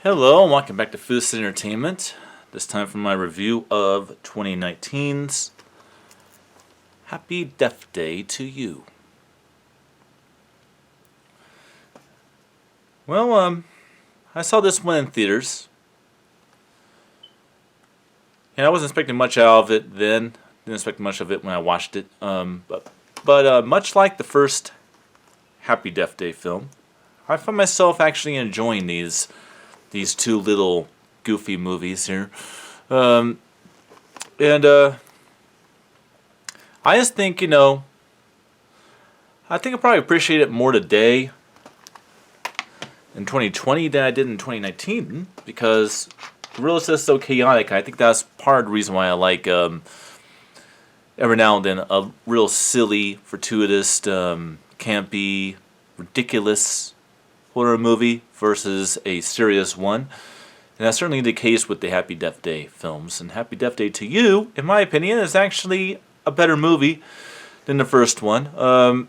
Hello and welcome back to Food Entertainment. This time for my review of 2019's Happy Death Day to You. Well, I saw this one in theaters. And I wasn't expecting much out of it then. Didn't expect much of it when I watched it. But much like the first Happy Death Day film, I found myself actually enjoying these two little goofy movies here. I just think, I think I probably appreciate it more today in 2020 than I did in 2019 because the world is just so chaotic. I think that's part of the reason why I like every now and then a real silly, fortuitous, campy, ridiculous horror movie versus a serious one. And that's certainly the case with the Happy Death Day films. And Happy Death Day to You, in my opinion, is actually a better movie than the first one.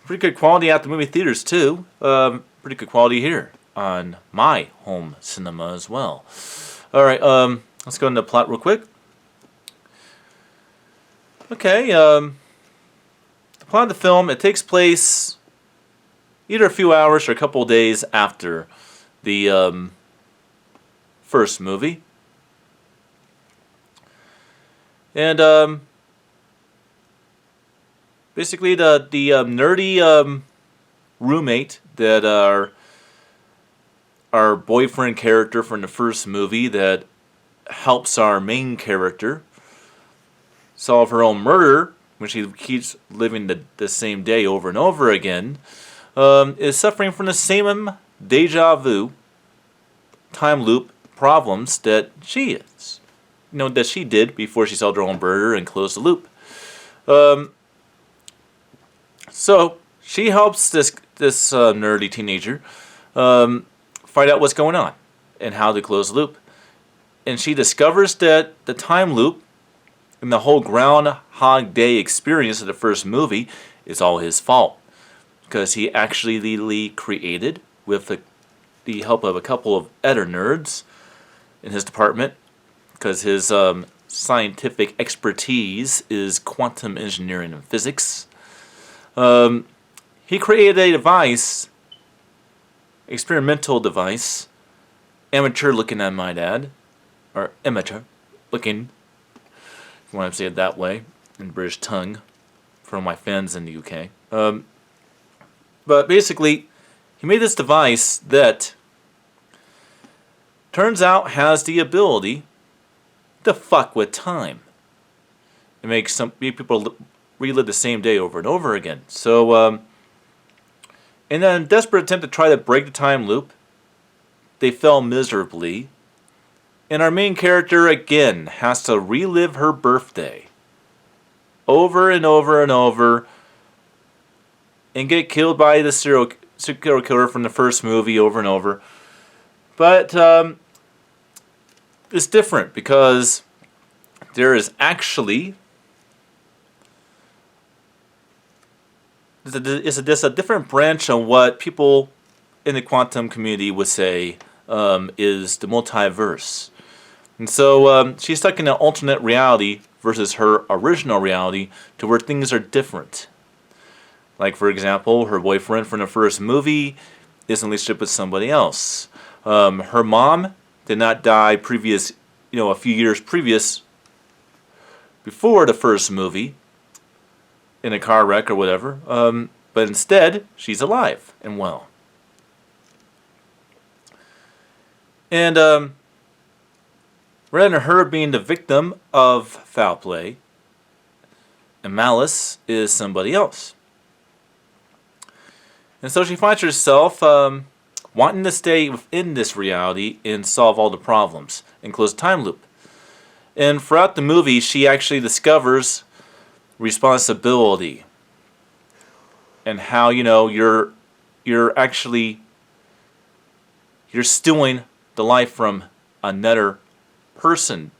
Pretty good quality at the movie theaters, too. Pretty good quality here on my home cinema as well. Alright, let's go into the plot real quick. Okay, the plot of the film, it takes place either a few hours or a couple of days after the first movie. And basically the nerdy roommate that our boyfriend character from the first movie that helps our main character solve her own murder when she keeps living the same day over and over again, is suffering from the same deja vu, time loop problems that she is. That she did before she solved her own murder and closed the loop. So she helps this nerdy teenager find out what's going on and how to close the loop. And she discovers that the time loop and the whole Groundhog Day experience of the first movie is all his fault. Because he actually created, with the help of a couple of other nerds in his department, because his scientific expertise is quantum engineering and physics, he created a device, experimental device, amateur looking I might add, or amateur looking, if you want to say it that way, in British tongue, for my fans in the UK. But basically, he made this device that turns out has the ability to fuck with time. It makes some people relive the same day over and over again. So, in a desperate attempt to try to break the time loop, they fail miserably. And our main character, again, has to relive her birthday over and over and over and get killed by the serial killer from the first movie over and over. But it's different because there is actually it's a different branch on what people in the quantum community would say is the multiverse. And so she's stuck in an alternate reality versus her original reality to where things are different. Like, for example, her boyfriend from the first movie is in a relationship with somebody else. Her mom did not die a few years before the first movie in a car wreck or whatever. But instead, she's alive and well. And rather than her being the victim of foul play, and malice is somebody else. And so she finds herself wanting to stay within this reality and solve all the problems and close the time loop. And throughout the movie, she actually discovers responsibility and how you're stealing the life from another person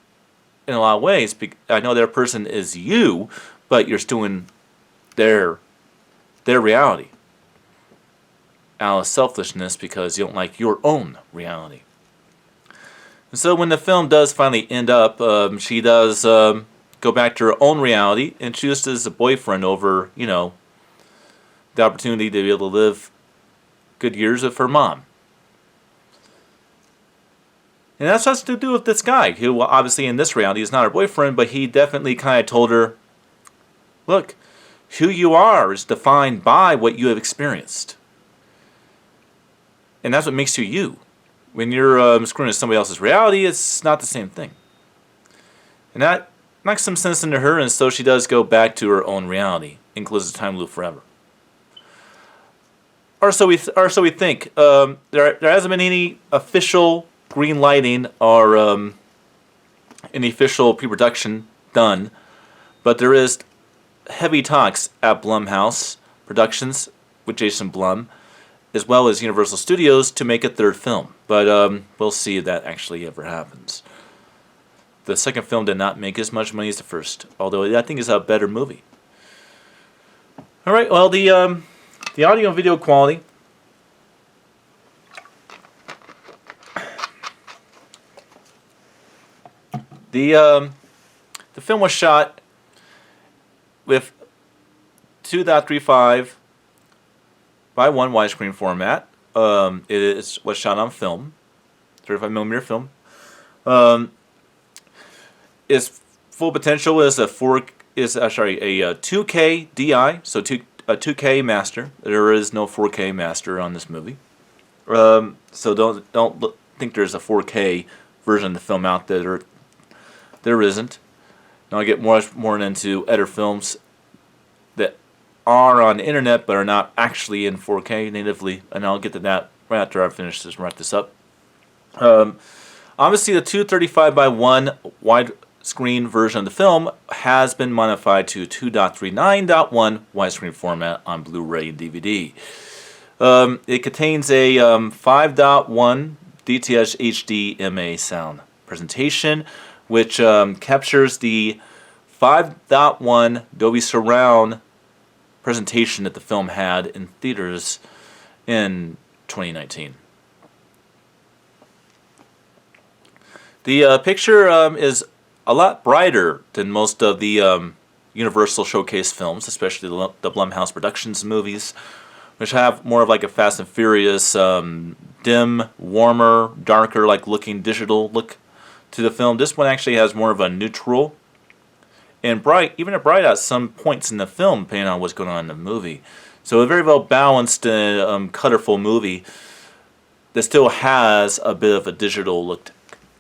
in a lot of ways. I know that person is you, but you're stealing their reality. out of selfishness because you don't like your own reality. And so when the film does finally end up, she does go back to her own reality and chooses a boyfriend over, the opportunity to be able to live good years with her mom. And that's what to do with this guy, who obviously in this reality is not her boyfriend, but he definitely kind of told her, look, who you are is defined by what you have experienced. And that's what makes you you. When you're screwing with somebody else's reality, it's not the same thing. And that knocks some sense into her, and so she does go back to her own reality and closes the time loop forever. Or so we think. There hasn't been any official green lighting or any official pre-production done, but there is heavy talks at Blumhouse Productions with Jason Blum, as well as Universal Studios, to make a third film. But we'll see if that actually ever happens. The second film did not make as much money as the first, although I think it's a better movie. All right, well, the audio and video quality. The film was shot with 2.35 by 1 widescreen format. It was shot on film, 35mm film. Its full potential is a 2K DI, so a 2K master. There is no 4K master on this movie, so don't think there's a 4K version of the film out there. There isn't. Now I get more into other films that are on the internet but are not actually in 4K natively, and I'll get to that right after I finish this and wrap this up. Obviously, the 235 by 1 widescreen version of the film has been modified to 2.39.1 widescreen format on Blu-ray and DVD. It contains a 5.1 DTS HD MA sound presentation, which captures the 5.1 Dolby Surround presentation that the film had in theaters in 2019. The picture is a lot brighter than most of the Universal Showcase films, especially the Blumhouse Productions movies, which have more of like a Fast and Furious, dim, warmer, darker, like looking digital look to the film. This one actually has more of a neutral and bright, even a bright at some points in the film, depending on what's going on in the movie. So a very well balanced and colorful movie that still has a bit of a digital look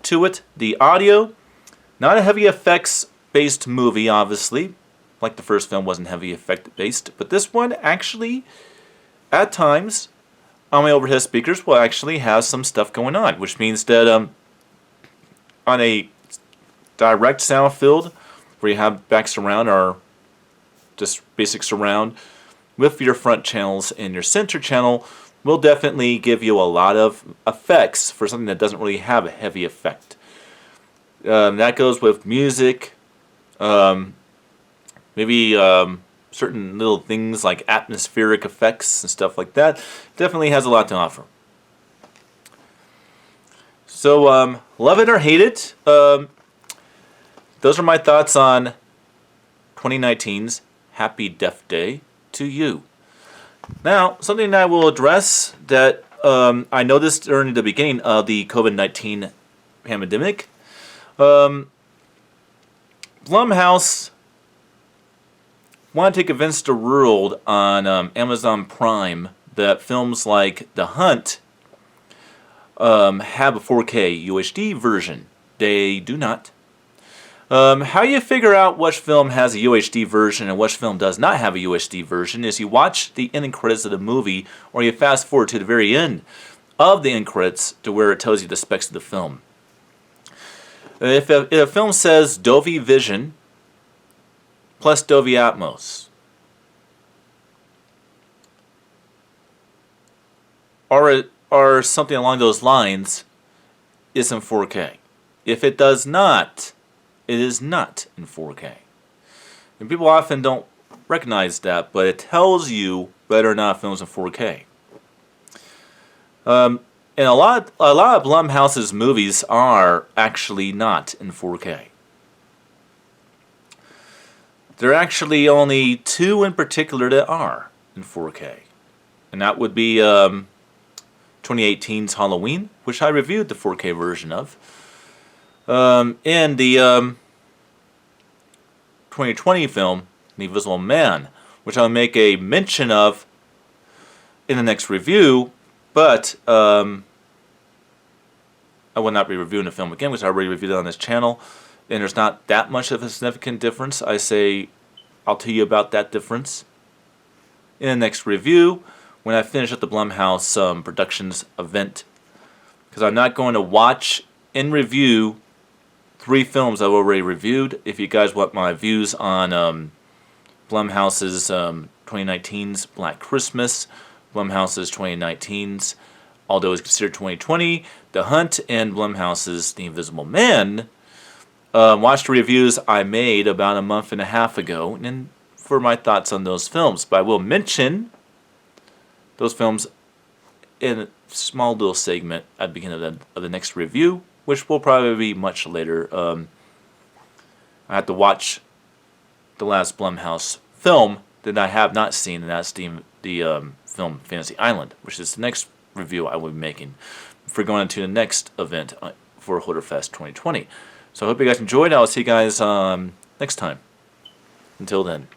to it. The audio, not a heavy effects based movie, obviously, like the first film wasn't heavy effect based, but this one actually, at times, on my overhead speakers will actually have some stuff going on, which means that on a direct sound field where you have back surround or just basic surround with your front channels and your center channel will definitely give you a lot of effects for something that doesn't really have a heavy effect. That goes with music, maybe certain little things like atmospheric effects and stuff like that. Definitely has a lot to offer. So, love it or hate it, those are my thoughts on 2019's Happy Death Day to you. Now, something that I will address that I noticed during the beginning of the COVID-19 pandemic. Blumhouse want to convince the world on Amazon Prime that films like The Hunt have a 4K UHD version. They do not. How you figure out which film has a UHD version and which film does not have a UHD version is you watch the ending credits of the movie, or you fast forward to the very end of the end credits to where it tells you the specs of the film. If a film says Dolby Vision plus Dolby Atmos, or something along those lines, it's in 4K. If it does not, it is not in 4K. And people often don't recognize that, but it tells you whether or not a film is in 4K. And a lot of Blumhouse's movies are actually not in 4K. There are actually only two in particular that are in 4K. And that would be 2018's Halloween, which I reviewed the 4K version of. And the 2020 film, The Invisible Man, which I'll make a mention of in the next review, but I will not be reviewing the film again because I already reviewed it on this channel, and there's not that much of a significant difference. I'll tell you about that difference in the next review when I finish up the Blumhouse Productions event, because I'm not going to watch and review 3 films I've already reviewed. If you guys want my views on Blumhouse's 2019's Black Christmas, Blumhouse's 2019's, although it's considered 2020, The Hunt, and Blumhouse's The Invisible Man, watch the reviews I made about a month and a half ago and for my thoughts on those films. But I will mention those films in a small little segment at the beginning of the next review, which will probably be much later. I have to watch the last Blumhouse film that I have not seen, and that's the film Fantasy Island, which is the next review I will be making for going into the next event for Horrorfest 2020. So I hope you guys enjoyed. I'll see you guys next time. Until then.